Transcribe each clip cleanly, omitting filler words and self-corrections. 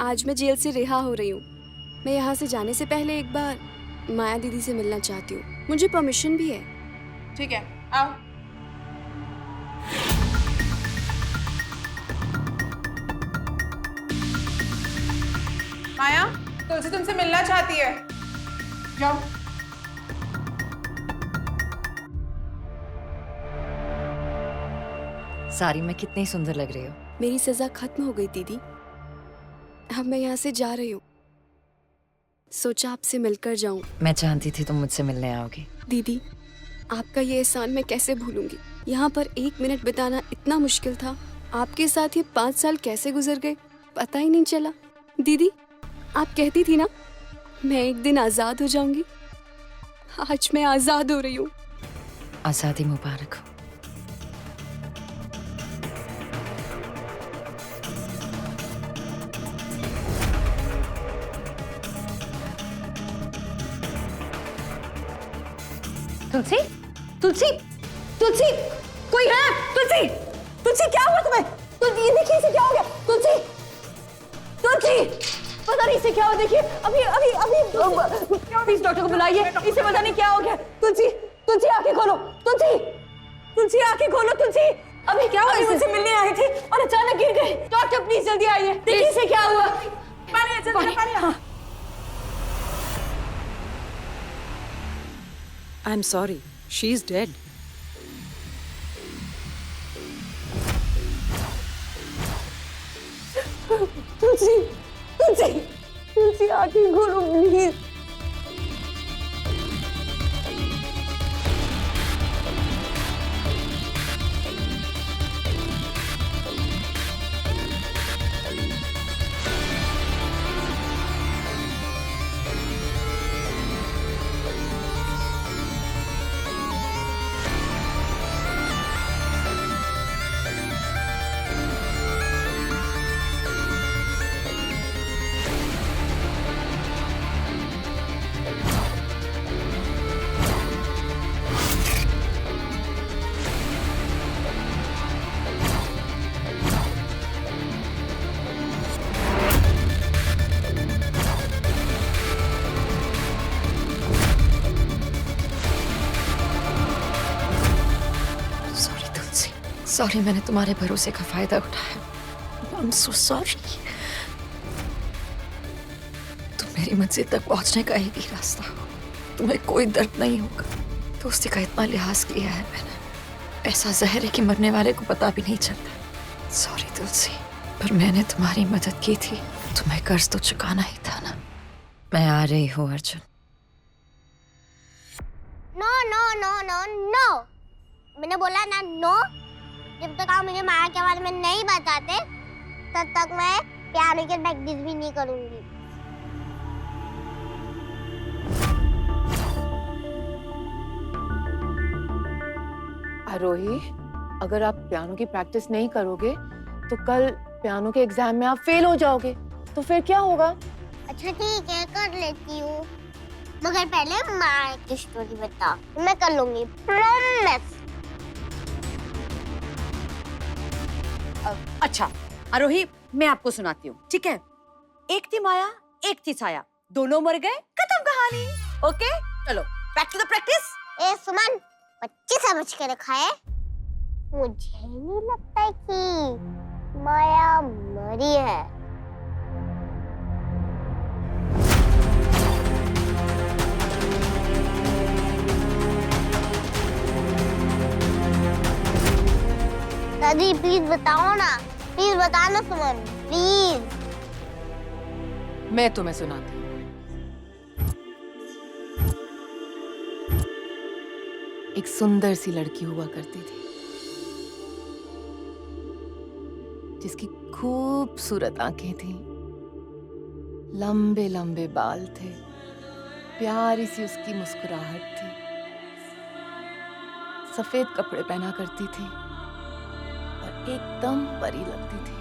आज मैं जेल से रिहा हो रही हूँ। मैं यहाँ से जाने से पहले एक बार माया दीदी से मिलना चाहती हूँ। मुझे परमिशन भी है। ठीक है, आओ। माया, तुलसी तुमसे मिलना चाहती है। जाओ। साड़ी में कितनी सुंदर लग रही हो। मेरी सजा खत्म हो गई दीदी। अब मैं यहाँ से जा रही हूँ। सोचा आपसे मिलकर जाऊं। मैं जानती थी तुम मुझसे मिलने आओगी। दीदी, आपका ये एहसान मैं कैसे भूलूंगी। यहाँ पर 1 मिनट बिताना इतना मुश्किल था। आपके साथ ये 5 साल कैसे गुजर गए पता ही नहीं चला। दीदी, आप कहती थी ना मैं एक दिन आजाद हो जाऊंगी। आज मैं आजाद हो रही हूँ। आजादी मुबारक हो। तुलसी, तुलसी, तुलसी, कोई है? तुलसी, तुलसी क्या हुआ तुम्हें? तुलसी, ये देखिए इसे क्या हो गया? तुलसी, तुलसी, पता नहीं इसे क्या हुआ। देखिए अभी अभी अभी प्लीज डॉक्टर को बुलाइए। इसे पता नहीं क्या हो गया। तुलसी, तुलसी आंखें खोलो। तुलसी, तुलसी आंखें खोलो। तुलसी, अभी क्या हुआ? मुझसे मिलने आई थी और अचानक गिर गई। डॉक्टर प्लीज जल्दी आइए। देखिए इसे क्या हुआ। पानी, जल्दी पानी। हाँ। I'm sorry. She's dead. तुलसी, तुलसी, तुलसी आंखें खोलो प्लीज। सॉरी, मैंने तुम्हारे भरोसे का फायदा उठाया। I am so sorry. तुम मेरी मंजिल तक पहुंचने का एक ही रास्ता हो। तुम्हें कोई दर्द नहीं होगा। दोस्ती का इतना लिहाज किया है मैंने। ऐसा जहर है कि मरने वाले को पता भी नहीं चलता। सॉरी तुलसी, पर मैंने तुम्हारी मदद की थी। तुम्हें कर्ज तो चुकाना ही था ना। मैं आ रही हूँ Arjun. No no no no no, मैंने बोला ना नो। जब तक आप मुझे माया के बारे में नहीं बताते तब तक मैं पियानो की प्रैक्टिस भी नहीं करूंगी। आरोही, अगर आप पियानो की प्रैक्टिस नहीं करोगे तो कल पियानो के एग्जाम में आप फेल हो जाओगे। तो फिर क्या होगा? अच्छा ठीक है, कर लेती हूँ, मगर पहले माया की स्टोरी बता। मैं कर लूंगी, प्रॉमिस। अच्छा आरोही, मैं आपको सुनाती हूँ, ठीक है? एक थी माया, एक थी छाया, दोनों मर गए, खत्म कहानी। ओके, चलो बैक टू द प्रैक्टिस। ए सुमन, बच्चे समझ के रखा है। मुझे नहीं लगता है कि माया मरी है। दादी प्लीज बताओ ना, प्लीज बताना सुमन, प्लीज। मैं तुम्हें सुनाती हूँ। एक सुंदर सी लड़की हुआ करती थी जिसकी खूबसूरत आंखें थीं, लंबे लंबे बाल थे, प्यारी सी उसकी मुस्कुराहट थी, सफेद कपड़े पहना करती थी और एकदम परी लगती थी।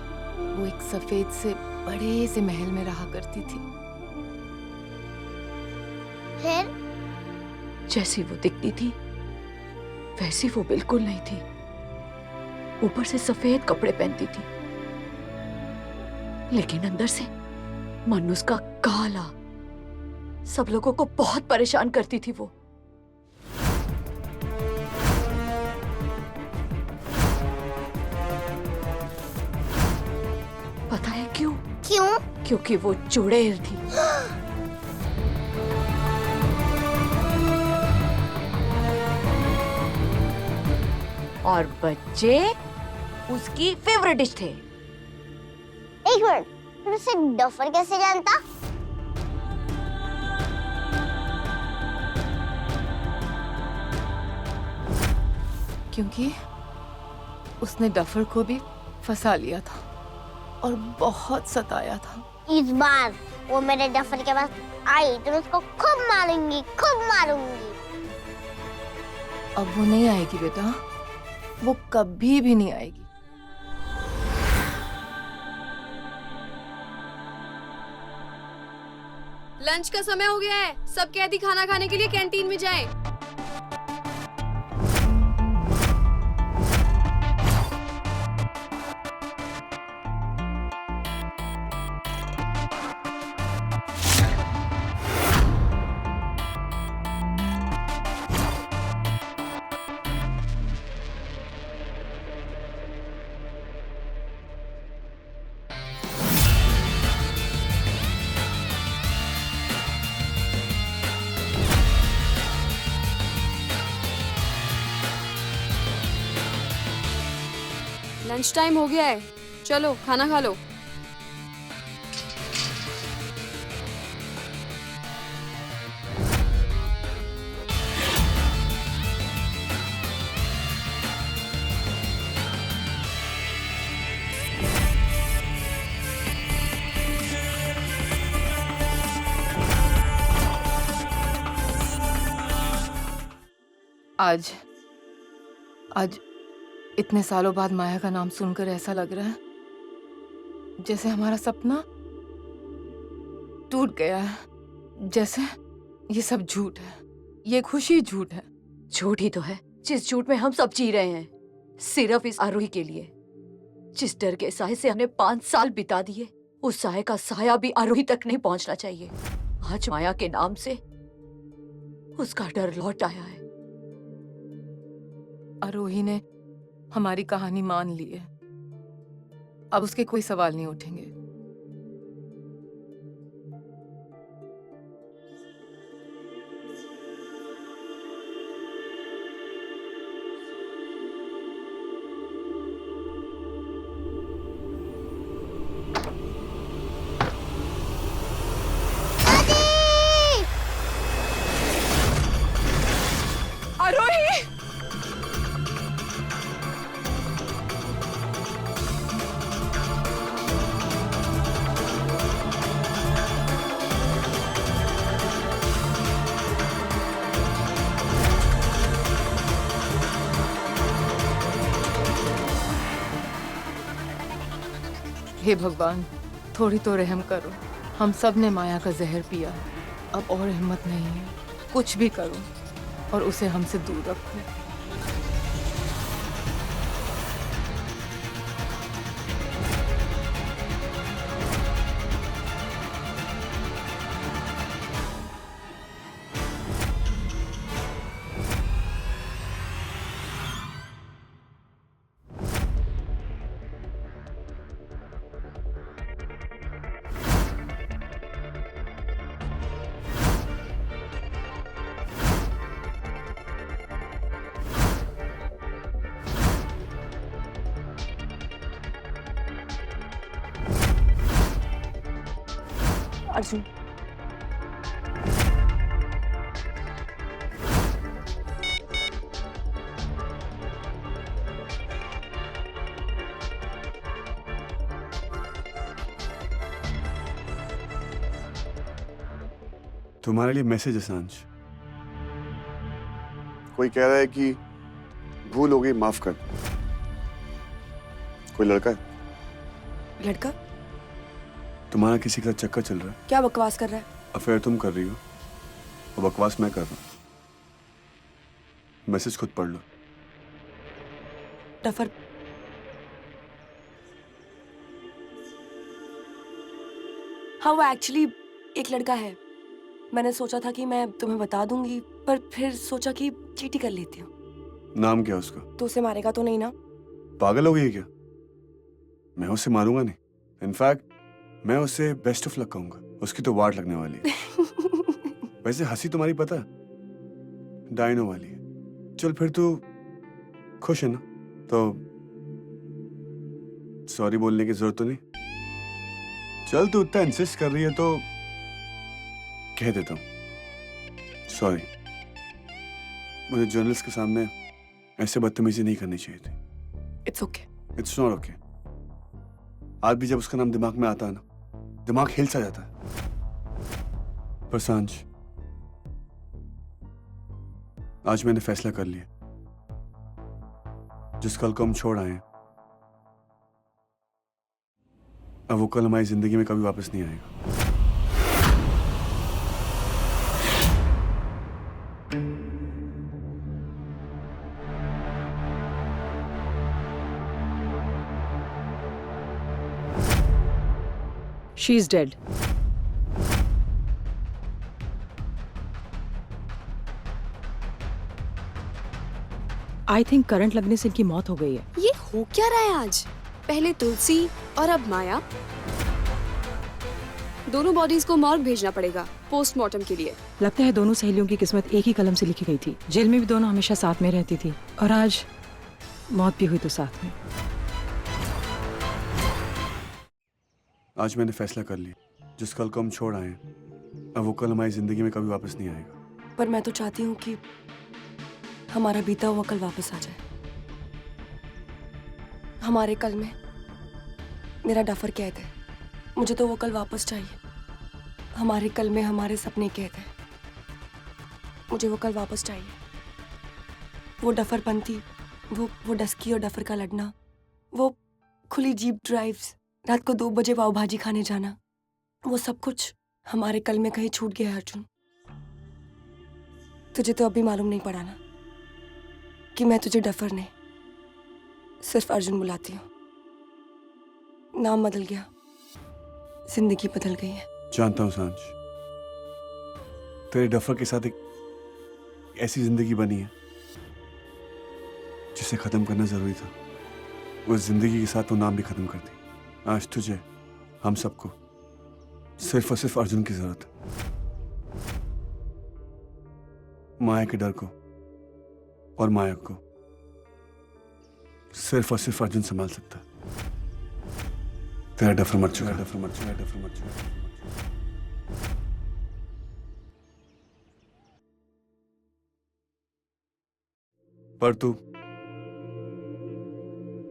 वो एक सफेद से बड़े से महल में रहा करती थी। फिर जैसी वो दिखती थी वैसी वो बिल्कुल नहीं थी। ऊपर से सफेद कपड़े पहनती थी लेकिन अंदर से मन उसका काला, सब लोगों को बहुत परेशान करती थी वो। पता है क्यों? क्यों? क्योंकि वो चुड़ैल थी। और बच्चे उसकी फेवरेट डिश थे। एक मिनट, फिर उसे डफर कैसे जानता? क्योंकि उसने डफर को भी फंसा लिया था और बहुत सताया था। इस बार वो मेरे डफर के पास आई तो मैं उसको खूब मारूंगी, खूब मारूंगी। अब वो नहीं आएगी बेटा, वो कभी भी नहीं आएगी। लंच का समय हो गया है, सब कैदी खाना खाने के लिए कैंटीन में जाएं। लंच टाइम हो गया है, चलो खाना खा लो। आज इतने सालों बाद माया का नाम सुनकर ऐसा लग रहा है जैसे हमारा सपना टूट गया है। जैसे ये सब झूठ है, ये खुशी झूठ है। झूठ ही तो है जिस झूठ में हम सब जी रहे हैं, सिर्फ इस आरोही के लिए। जिस डर के साए से हमने 5 साल बिता दिए, उस साए का साया भी आरोही तक नहीं पहुंचना चाहिए। आज माया के नाम से उसका डर लौट आया है। आरोही ने हमारी कहानी मान ली है, अब उसके कोई सवाल नहीं उठेंगे। हे भगवान, थोड़ी तो रहम करो। हम सब ने माया का जहर पिया, अब और हिम्मत नहीं है। कुछ भी करो और उसे हमसे दूर रखो। अर्जुन, तुम्हारे लिए मैसेज है सांझ। कोई कह रहा है कि भूल हो गई, माफ कर। कोई लड़का है? लड़का? तुम्हारा किसी का चक्कर चल रहा है? क्या बकवास कर रहा है? अफेयर तुम कर रही हो और बकवास मैं कर रहा हूँ। मैसेज खुद पढ़ लो। हाँ वो एक्चुअली एक लड़का है। मैंने सोचा था कि मैं तुम्हें बता दूंगी, पर फिर सोचा कि चीटी कर लेती हूँ। नाम क्या है उसका? तो उसे मारेगा तो नहीं ना? पागल हो गई है क्या? मैं उसे मारूंगा नहीं। इनफैक्ट मैं उसे बेस्ट ऑफ लक कहूंगा। उसकी तो वाट लगने वाली है। वैसे हंसी तुम्हारी पता है डायनो वाली है। चल फिर तू खुश है ना? तो सॉरी बोलने की जरूरत तो नहीं। चल तू इतना इंसिस्ट कर रही है तो कह देता हूँ सॉरी। मुझे जर्नलिस्ट के सामने ऐसे बदतमीजी नहीं करनी चाहिए थी। It's okay. It's not okay. आज भी जब उसका नाम दिमाग में आता है ना, दिमाग हिल सा जाता है। पर सांझ, आज मैंने फैसला कर लिया, जिस कल को हम छोड़ आए हैं, अब वो कल हमारी जिंदगी में कभी वापस नहीं आएगा। She is dead. I think current लगने से इनकी मौत हो गई है। ये हो क्या रहा है आज? पहले तुलसी और अब माया। दोनों बॉडीज को मॉर्ग भेजना पड़ेगा पोस्टमार्टम के लिए। लगता है दोनों सहेलियों की किस्मत एक ही कलम से लिखी गई थी। जेल में भी दोनों हमेशा साथ में रहती थी और आज मौत भी हुई तो साथ में। आज मैंने फैसला कर लिया, जिस कल को हम छोड़ आए हैं, अब वो कल हमारी जिंदगी में कभी वापस नहीं आएगा। पर मैं तो चाहती हूँ कि हमारा बीता हुआ कल वापस आ जाए। हमारे कल में मेरा डफर कैद है, मुझे तो वो कल वापस चाहिए। हमारे कल में हमारे सपने कैद है, मुझे वो कल वापस चाहिए। वो डफर पंथी, वो डस्की और डफर का लड़ना, वो खुली जीप ड्राइव्स, रात को 2 बजे पाव भाजी खाने जाना, वो सब कुछ हमारे कल में कहीं छूट गया है अर्जुन। तुझे तो अभी मालूम नहीं पड़ा ना कि मैं तुझे डफर नहीं, सिर्फ अर्जुन बुलाती हूँ। नाम बदल गया, जिंदगी बदल गई है। जानता हूँ सांझ, तेरे डफर के साथ एक ऐसी जिंदगी बनी है जिसे खत्म करना जरूरी था। उस जिंदगी के साथ वो नाम भी खत्म कर दी। आज तुझे, हम सबको सिर्फ और सिर्फ अर्जुन की जरूरत है। माया के डर को और माया को सिर्फ और सिर्फ अर्जुन संभाल सकता है। तेरा डफर मर चुका है, डफर मर चुका है, डफर मर चुका है। पर तू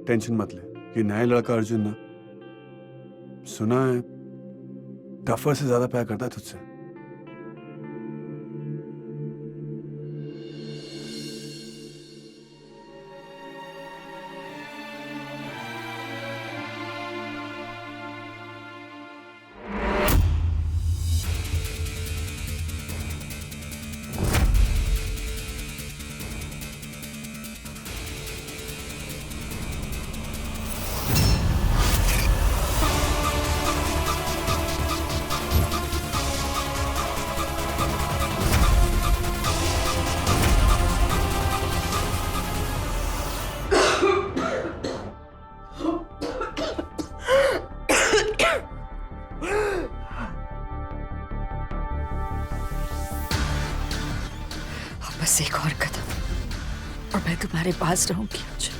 टेंशन मत ले, ये नया लड़का अर्जुन ना, सुना है डफर से ज्यादा प्यार करता है तुझसे। बस एक और कदम और मैं तुम्हारे पास रहूंगी अर्जुन।